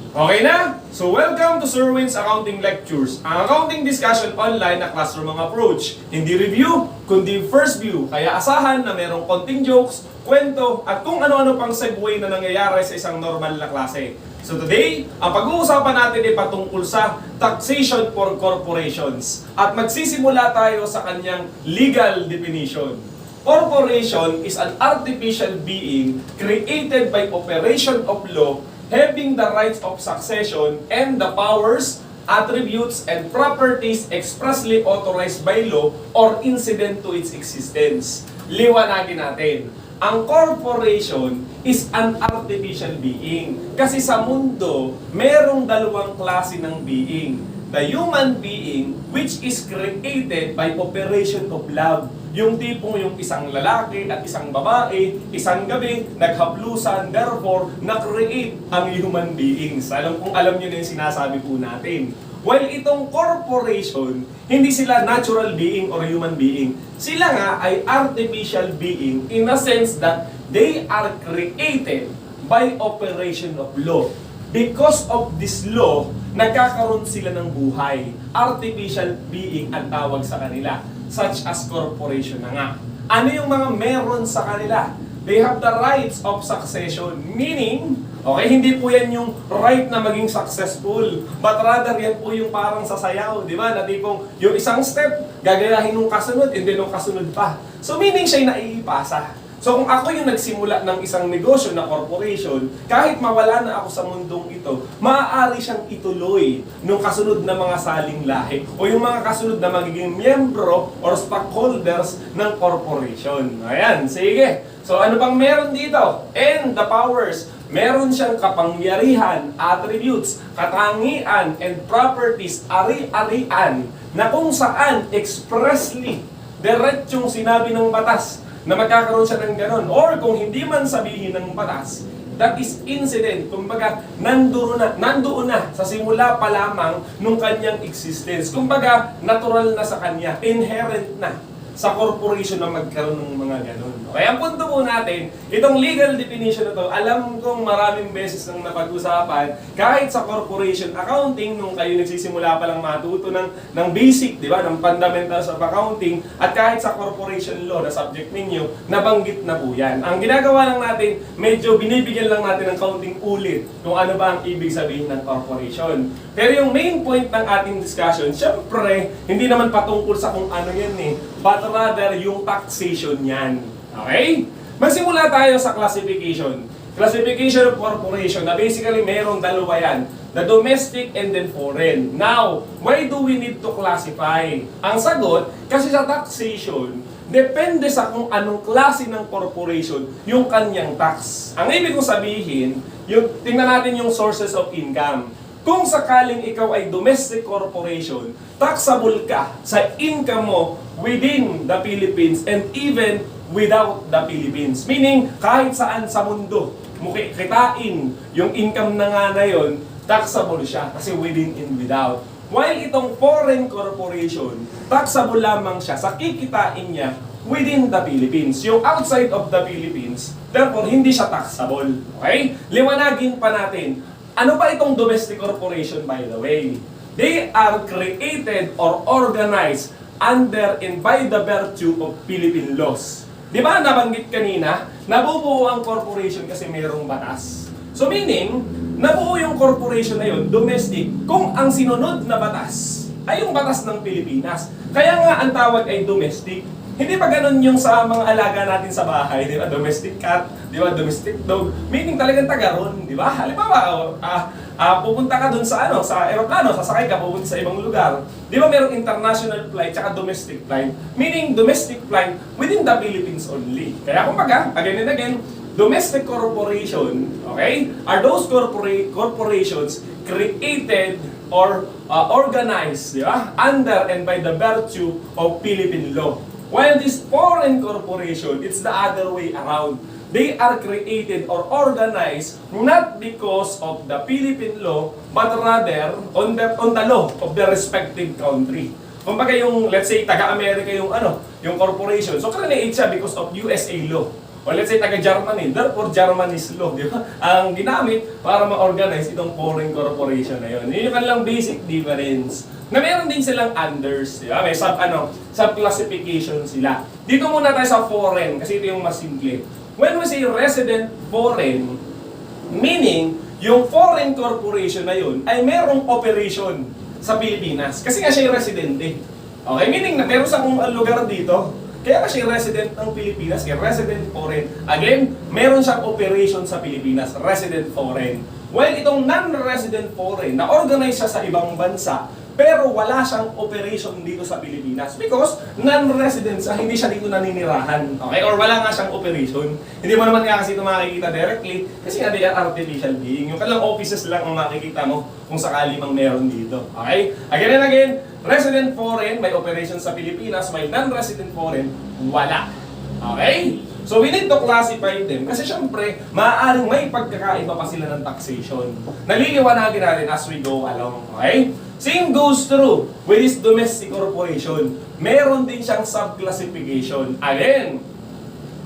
Okay na? So welcome to Sir Win's Accounting Lectures. Ang accounting discussion online na classroom ang approach. Hindi review, kundi first view. Kaya asahan na merong konting jokes, kwento, at kung ano-ano pang segwey na nangyayari sa isang normal na klase. So today, ang pag-uusapan natin ay patungkol sa taxation for corporations. At magsisimula tayo sa kanyang legal definition. Corporation is an artificial being created by operation of law having the rights of succession and the powers, attributes, and properties expressly authorized by law or incident to its existence. Liwanagin natin. Ang corporation is an artificial being. Kasi sa mundo, merong dalawang klase ng being. The human being, which is created by operation of love. Yung tipong yung isang lalaki at isang babae, isang gabi, naghaplusan, therefore, na-create ang human beings. Alam nyo na yung sinasabi po natin. While itong corporation, hindi sila natural being or human being. Sila nga ay artificial being in a sense that they are created by operation of law. Because of this law, nagkakaroon sila ng buhay. Artificial being ang tawag sa kanila, such as corporation na nga. Ano yung mga meron sa kanila? They have the rights of succession, meaning, okay, hindi po yan yung right na maging successful, but rather yan po yung parang sasayaw, di ba? Na tipong yung isang step, gagayahin nung kasunod, and then nung kasunod pa. So meaning siya'y naiipasa. So kung ako yung nagsimula ng isang negosyo na corporation, kahit mawala na ako sa mundong ito, maaari siyang ituloy nung kasunod na mga saling lahi o yung mga kasunod na magiging miyembro or stockholders ng corporation. Ayan, sige. So ano bang meron dito? And the powers. Meron siyang kapangyarihan, attributes, katangian, and properties, ari-arian, na kung saan expressly, diretsong sinabi ng batas, na magkakaroon siya ng ganon. Or kung hindi man sabihin ng batas, that is incident. Kumbaga, nandoon na sa simula pa lamang nung kanyang existence. Kumbaga, natural na sa kanya, inherent na sa corporation na magkaroon ng mga ganon. Okay, ang punto po natin, itong legal definition na to, alam kong maraming beses nang napag-usapan, kahit sa corporation accounting, nung kayo nagsisimula pa lang matuto ng basic, di ba, ng fundamentals of accounting, at kahit sa corporation law na subject ninyo, nabanggit na po yan. Ang ginagawa lang natin, medyo binibigyan lang natin ng counting ulit kung ano ba ang ibig sabihin ng corporation. Pero yung main point ng ating discussion, syempre, hindi naman patungkol sa kung ano yan but rather yung taxation yan. Okay? Magsimula tayo sa classification. Classification of corporation na basically merong dalawa yan. The domestic and then foreign. Now, why do we need to classify? Ang sagot, kasi sa taxation, depende sa kung anong klase ng corporation yung kanyang tax. Ang ibig kong sabihin, tingnan natin yung sources of income. Kung sakaling ikaw ay domestic corporation, taxable ka sa income mo within the Philippines and even without the Philippines. Meaning, kahit saan sa mundo, kitain yung income na nga na yun, taxable siya kasi within and without. While itong foreign corporation, taxable lamang siya sa kikitain niya within the Philippines. Yung outside of the Philippines, therefore, hindi siya taxable. Okay? Liwanagin pa natin. Ano ba itong domestic corporation, by the way? They are created or organized under and by the virtue of Philippine laws. Di ba nabanggit kanina, nabubuo ang corporation kasi mayroong batas. So meaning, nabuo yung corporation na yun, domestic, kung ang sinunod na batas ay yung batas ng Pilipinas. Kaya nga ang tawag ay domestic. Hindi pa ganun yung sa mga alaga natin sa bahay, di ba? Domestic cat, di ba? Domestic dog. Meaning talagang taga ron, di ba? Halimbawa, pupunta ka dun sa sa aeroplano, sasakay ka, pupunta sa ibang lugar. Di ba merong international flight, tsaka domestic flight? Meaning domestic flight within the Philippines only. Kaya kumbaga, again and again, domestic corporation, okay, are those corporations created or organized, di ba? Under and by the virtue of Philippine law. While this foreign corporation, it's the other way around. They are created or organized not because of the Philippine law, but rather on the law of the respective country. Kumbaga yung, let's say, taga-America yung corporation. So, create siya because of USA law. O let's say taga-Germany, therefore Germany's law, di ba? Ang ginamit para ma-organize itong foreign corporation na yun. Yun yung kanilang basic difference. Na meron din silang unders, di ba? May sub-classification sila. Dito muna tayo sa foreign, kasi ito yung mas simple. When we say resident foreign, meaning, yung foreign corporation na yun ay merong operation sa Pilipinas. Kasi nga siya yung residente. Okay, meaning na meron sa kung lugar dito, kaya kasi resident ng Pilipinas, kaya resident foreign. Again, meron siyang operation sa Pilipinas, resident foreign. While itong non-resident foreign, na-organize siya sa ibang bansa, pero wala siyang operation dito sa Pilipinas because non-resident siya, hindi siya dito naninirahan. Okay? Or wala nga siyang operation. Hindi mo naman nga kasi ito makikita directly kasi nga they are artificial being. Yung kanilang offices lang ang makikita mo kung sakali mang meron dito. Okay? Again and again, resident foreign, may operation sa Pilipinas, may non-resident foreign, wala. Okay? So we need to classify them kasi syempre, maaaring may pagkakaiba pa sila ng taxation. Naliliwanagin natin as we go along. Okay? Same goes through with this domestic corporation. Meron din siyang subclassification. Again,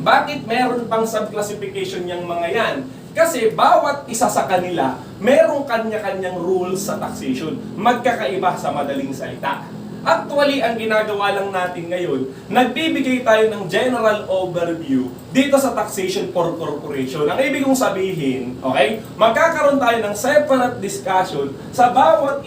bakit meron pang subclassification yung mga yan? Kasi bawat isa sa kanila, merong kanya-kanyang rules sa taxation. Magkakaiba sa madaling salita. Actually, ang ginagawa lang natin ngayon, nagbibigay tayo ng general overview dito sa taxation for corporation. Ang ibig kong sabihin, okay, magkakaroon tayo ng separate discussion sa bawat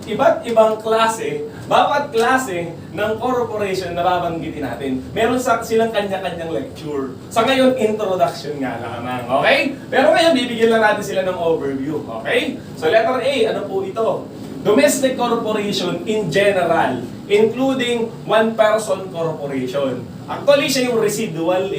iba't ibang klase, bawat klase ng corporation na babanggitin natin. Meron silang kanya-kanyang lecture. Sa ngayon, introduction nga lamang, okay? Pero ngayon, bibigyan lang natin sila ng overview, okay? So letter A, ano po ito? Domestic corporation in general, including one-person corporation. Actually, siya yung residual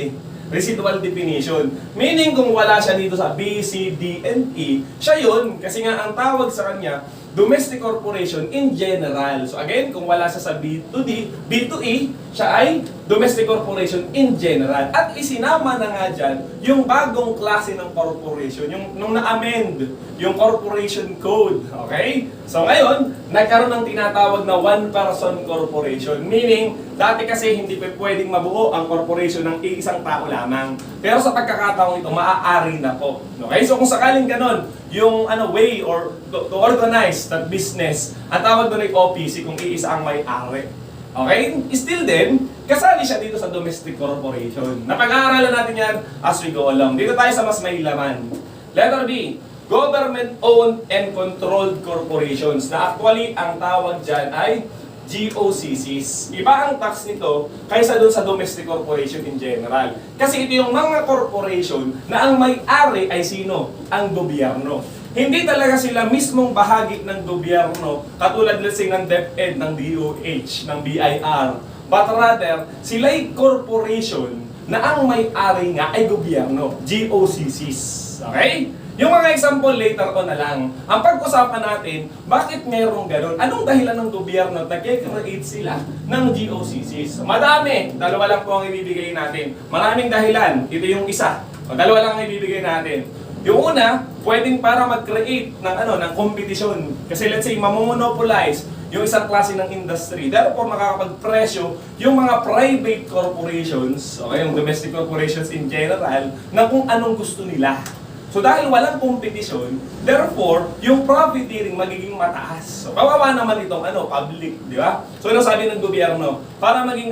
residual definition. Meaning, kung wala siya dito sa B, C, D, and E, siya yun. Kasi nga, ang tawag sa kanya, domestic corporation in general. So again, kung wala siya sa B to D, B to E, siya ay domestic corporation in general. At isinama na nga dyan yung bagong klase ng corporation, yung nung na-amend, yung corporation code. Okay? So ngayon, nagkaroon ng tinatawag na one-person corporation. Meaning, dati kasi hindi pwedeng mabuo ang corporation ng isang tao lamang. Pero sa pagkakataong ito, maaari na po. Okay? So kung sakaling ganon, yung way or to organize that business, ang tawag doon ay OPC kung iisa ang may-ari. Okay? Still then, kasali siya dito sa domestic corporation. Napag-aaralan natin yan as we go along. Dito tayo sa mas may laman. Letter B, government-owned and controlled corporations, na actually ang tawag dyan ay GOCCs. Iba ang tax nito kaysa doon sa domestic corporation in general. Kasi ito yung mga corporation na ang may-ari ay sino? Ang gobyerno. Hindi talaga sila mismong bahagi ng gobyerno, katulad let's say ng DepEd, ng DOH, ng BIR. But rather, sila'y corporation na ang may-ari nga ay gobyerno. GOCCs. Okay? Yung mga example later on na lang. Ang pag-usapan natin, bakit mayroong ganun? Anong dahilan ng gobyerno na nag-create sila ng GOCCs? Madami. Dalawa lang po ang ibibigay natin. Maraming dahilan. Ito yung isa. O, dalawa lang ang ibibigay natin. Yung una, pwedeng para mag-create ng competition. Kasi let's say, mamonopolize yung isang klase ng industry. Therefore, makakapag-presyo yung mga private corporations, okay, yung domestic corporations in general, na kung anong gusto nila. So dahil walang competition, therefore, yung profiteering magiging mataas. So kawawa naman itong public, di ba? So ano sabi ng gobyerno? Para maging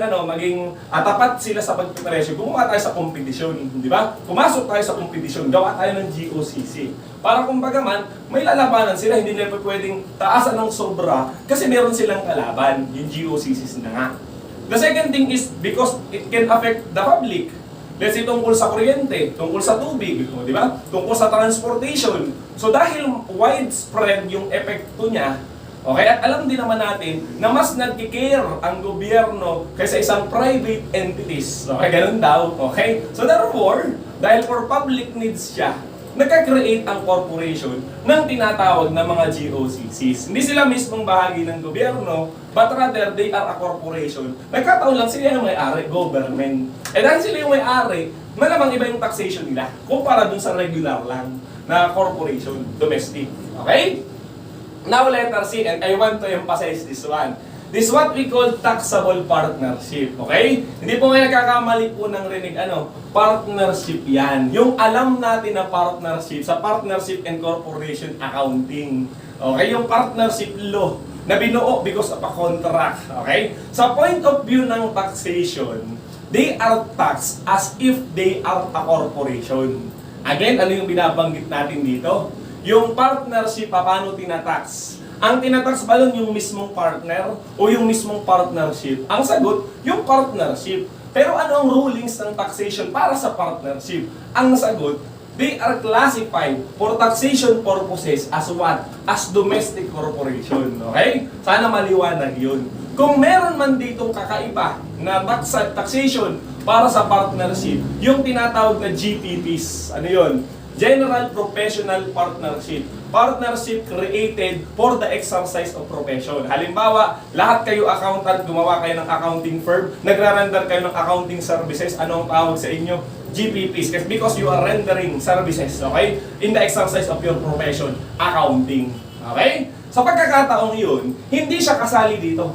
tapat sila sa pagpipresyo, gumawa tayo sa competition, di ba? Pumasok tayo sa competition, gawa tayo ng GOCC. Para kumbaga man, may lalabanan sila, hindi nila pwedeng taasan ng sobra kasi meron silang kalaban, yung GOCCs na nga. The second thing is because it can affect the public. Let's say tungkol sa kuryente, tungkol sa tubig, di ba? Tungkol sa transportation. So dahil widespread yung epekto niya, okay, at alam din naman natin na mas nagkikare ang gobyerno kaysa isang private entities. Okay, ganun daw. Okay? So therefore, dahil for public needs siya, nagka-create ang corporation ng tinatawag na mga GOCCs. Hindi sila mismong bahagi ng gobyerno, but rather they are a corporation. Nagkataon lang sila yung may-ari, government. Eh dahil sila yung may-ari, malamang iba yung taxation nila kumpara dun sa regular lang na corporation, domestic. Okay? Now letter C, and I want to emphasize this one. This is what we call taxable partnership, okay? Hindi po kayo nagkakamali po ng rinig, partnership yan. Yung alam natin na partnership, sa partnership and corporation accounting. Okay, yung partnership law na binuo because of a contract, okay? Sa point of view ng taxation, they are taxed as if they are a corporation. Again, ano yung binabanggit natin dito? Yung partnership, paano tinatax? Ang tinatax ba nun yung mismong partner o yung mismong partnership? Ang sagot, yung partnership. Pero ano ang rulings ng taxation para sa partnership? Ang sagot, they are classified for taxation purposes as what? As domestic corporation. Okay? Sana maliwanag yun. Kung meron man ditong kakaiba na taxation para sa partnership, yung tinatawag na GPPs, ano yun? General Professional Partnership. Partnership created for the exercise of profession. Halimbawa, lahat kayo accountant, gumawa kayo ng accounting firm, nagra-render kayo ng accounting services, anong tawag sa inyo? GPPs. Because you are rendering services, okay? In the exercise of your profession, accounting. Okay? Sa pagkakataong yun, hindi siya kasali dito.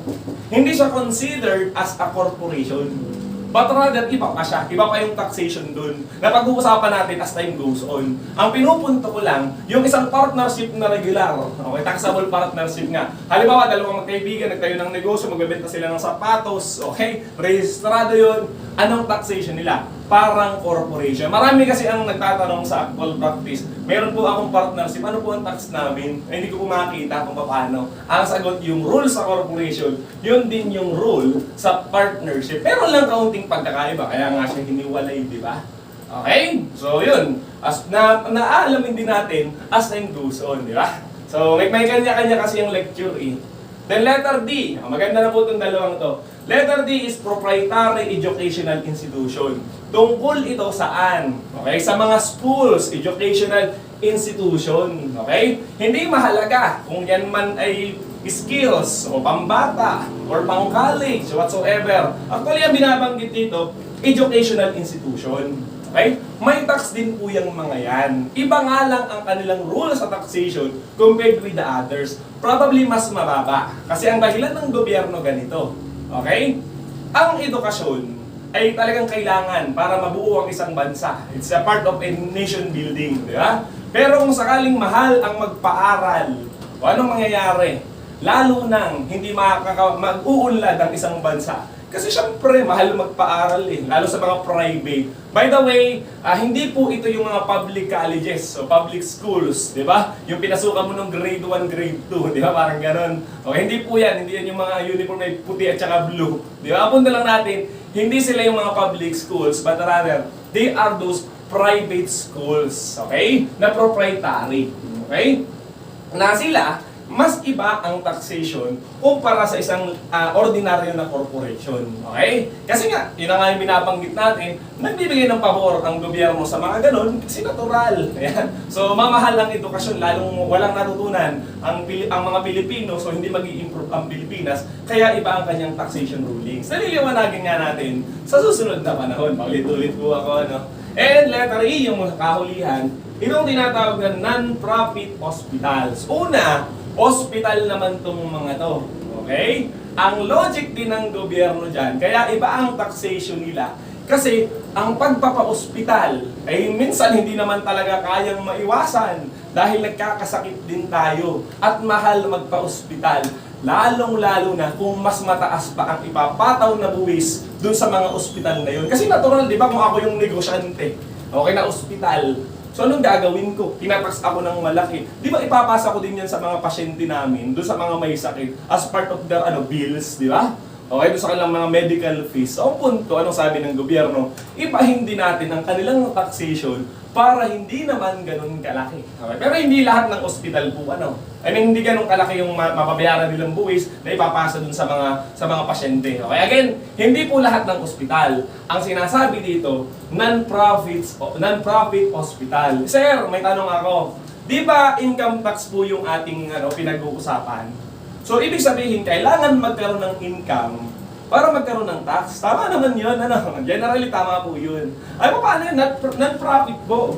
Hindi siya considered as a corporation. But rather, iba pa siya. Iba pa yung taxation dun. Na pag-uusapan natin as time goes on. Ang pinupunto ko lang, yung isang partnership na regular. Okay, taxable partnership nga. Halimbawa, dalawang magkaibigan, nagtayo ng negosyo, magbebenta sila ng sapatos. Okay, rehistrado yun. Anong taxation nila? Parang corporation. Marami kasi ang nagtatanong sa actual practice. Meron po akong partnership. Ano po ang tax namin? Ay, hindi ko po makakita kung paano. Ang sagot, yung rule sa corporation, yun din yung rule sa partnership. Pero lang kaunting pagkakaiba. Kaya nga siya hiniwalay, di ba? Okay? So, yun. As naalamin din natin as time goes on, di ba? So, may kanya-kanya kasi yung lecture eh. Then letter D. Maganda na po itong dalawang to. Letter D is proprietary educational institution. Tungkol ito saan? Okay? Sa mga schools, educational institution. Okay? Hindi mahalaga kung yan man ay skills o pambata or pang-college whatsoever. Actually, ang binabanggit dito, educational institution. Okay? May tax din po yung mga yan. Iba nga lang ang kanilang rule sa taxation compared with the others. Probably mas mababa. Kasi ang dahilan ng gobyerno ganito. Okay? Ang edukasyon ay talagang kailangan para mabuo ang isang bansa. It's a part of a nation building. Di ba? Pero kung sakaling mahal ang magpaaral, o anong mangyayari? Lalo nang hindi mag-uunlad ang isang bansa. Kasi syempre, mahal magpaaral eh, lalo sa mga private. By the way, hindi po ito yung mga public colleges o public schools, di ba? Yung pinasukan mo ng grade 1, grade 2, di ba? Parang ganon. Okay, hindi po yan, hindi yan yung mga uniform na puti at saka blue. Di ba? Punta lang natin, hindi sila yung mga public schools, but rather, they are those private schools, okay? Na proprietary, okay? Na sila, mas iba ang taxation kumpara sa isang ordinaryo na corporation. Okay? Kasi nga, yun nga yung binabanggit natin, nagbibigay ng pabor ang gobyerno sa mga ganun kasi natural. Ayan. So, mamahal ang edukasyon, lalong walang natutunan ang mga Pilipino, so hindi mag-i-improve ang Pilipinas, kaya iba ang kanyang taxation rulings. Naliliwanagin nga natin sa susunod na panahon. Paulit-ulit po ako, ano? And letter E, yung kahulihan, itong tinatawag na non-profit hospitals. Una, hospital naman tong mga to. Okay? Ang logic din ng gobyerno dyan, kaya iba ang taxation nila. Kasi ang pagpapa-hospital ay minsan hindi naman talaga kayang maiwasan dahil nagkakasakit din tayo at mahal magpa-hospital. Lalong-lalo na kung mas mataas pa ang ipapataw na buwis dun sa mga ospital na yun. Kasi natural, di ba, kung ako yung negosyante, okay na ospital, so anong gagawin ko? Tinatax ako ng malaki. Di ba ipapasa ko din yan sa mga pasyente namin, doon sa mga may sakit, as part of their bills, di ba? Okay, doon sa kanilang mga medical fees. So, ang punto, anong sabi ng gobyerno? Ibahin din natin ang kanilang taxation para hindi naman ganun kalaki. Okay? Pero hindi lahat ng ospital po, hindi ganun kalaki yung mapabayaran nilang buwis na ipapasa dun sa mga pasyente. Okay? Again, hindi po lahat ng ospital. Ang sinasabi dito, non-profit hospital. Sir, may tanong ako. Di ba income tax po yung ating pinag-uusapan? So, ibig sabihin, kailangan magkaroon ng income para magkaroon ng tax. Tama naman yun. Generally, tama po yun. Ay, paano yun? Non-profit po.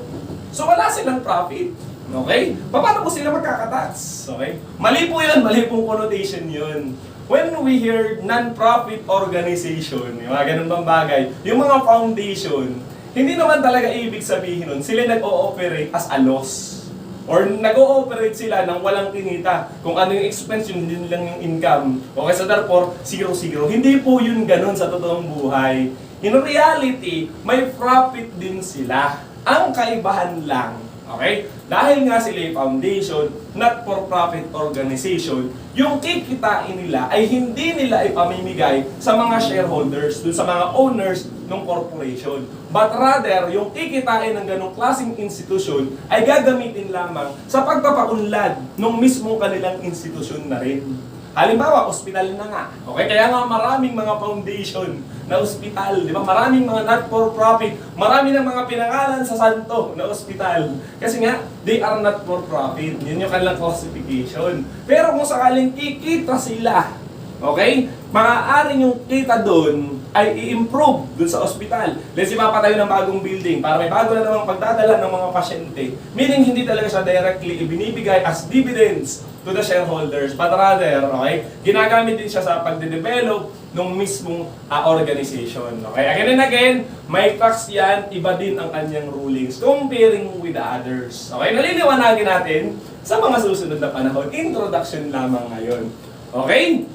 So, wala silang profit. Okay? Paano po sila magkakatax? Okay? Mali po yun. Mali pong connotation yun. when we hear non-profit organization, yung mga ganun bang bagay, yung mga foundation, hindi naman talaga ibig sabihin nun, sila nag-ooperate as a loss. Or nag-ooperate sila nang walang kinita. Kung ano yung expense, yun lang yung income. Okay, so therefore, 0-0. Hindi po yun ganun sa totoong buhay. In reality, may profit din sila. Ang kaibahan lang, okay? Dahil nga sila yung foundation, not for profit organization, yung kikitain nila ay hindi nila ipamimigay sa mga shareholders, dun sa mga owners ng corporation. But rather, yung kikitain ng ganong klaseng institusyon ay gagamitin lamang sa pagpapaunlad ng mismong kanilang institusyon na rin. Halimbawa, ospital na nga. Okay, kaya nga maraming mga foundation na ospital, di ba? Maraming mga not-for-profit, marami ng mga pinangalan sa santo na ospital. Kasi nga, they are not-for-profit. Yun yung kanilang classification. Pero kung sakaling kikita sila, okay, maaaring yung kita doon ay i-improve doon sa ospital. Let's say, mapatayo ng bagong building para may bago na namang pagdadala ng mga pasyente. Meaning, hindi talaga siya directly ibinibigay as dividends to the shareholders, but rather, okay, ginagamit din siya sa pagde-develop ng mismong organization. Okay, again and again, may tax yan, iba din ang kanyang rulings comparing with the others. Okay, naliliwanagin natin sa mga susunod na panahon. Introduction lamang ngayon. Okay?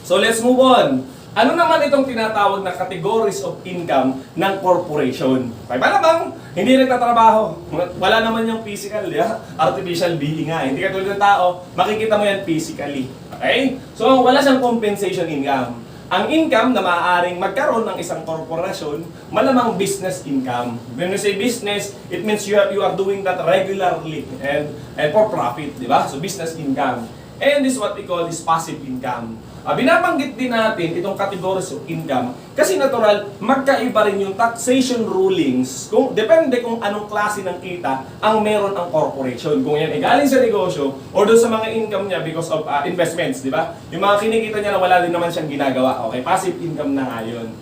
So let's move on. Ano naman itong tinatawag na categories of income ng corporation? Okay, malamang hindi nagtatrabaho. Wala naman yung physical, yeah? Artificial being nga. Hindi katulad ng tao, makikita mo yan physically. Okay? So wala siyang compensation income. Ang income na maaaring magkaroon ng isang korporasyon, malamang business income. When we say business, it means you are doing that regularly and for profit, di ba? So business income. And this is what we call this passive income. Binabanggit din natin itong categories of income kasi natural, magkaiba rin yung taxation rulings. Depende kung anong klase ng kita ang meron ang corporation. Kung yan ay galing sa negosyo or doon sa mga income niya because of investments, di ba? Yung mga kinikita niya na wala din naman siyang ginagawa. Okay, passive income na nga yun.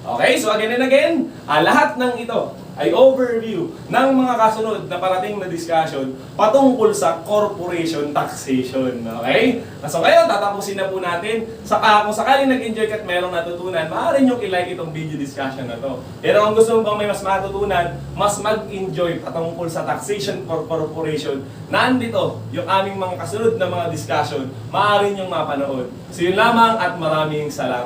Okay, so again and again, lahat ng ito ay overview ng mga kasunod na parating na discussion patungkol sa corporation taxation. Okay? So ngayon, tatapusin na po natin. Kung sakaling nag-enjoy ka at mayroong natutunan, maaari nyo i-like itong video discussion na to. Pero kung gusto mo bang may mas matutunan, mas mag-enjoy patungkol sa taxation for corporation, nandito yung aming mga kasunod na mga discussion, maaari nyong mapanood. So yun lamang at maraming salamat.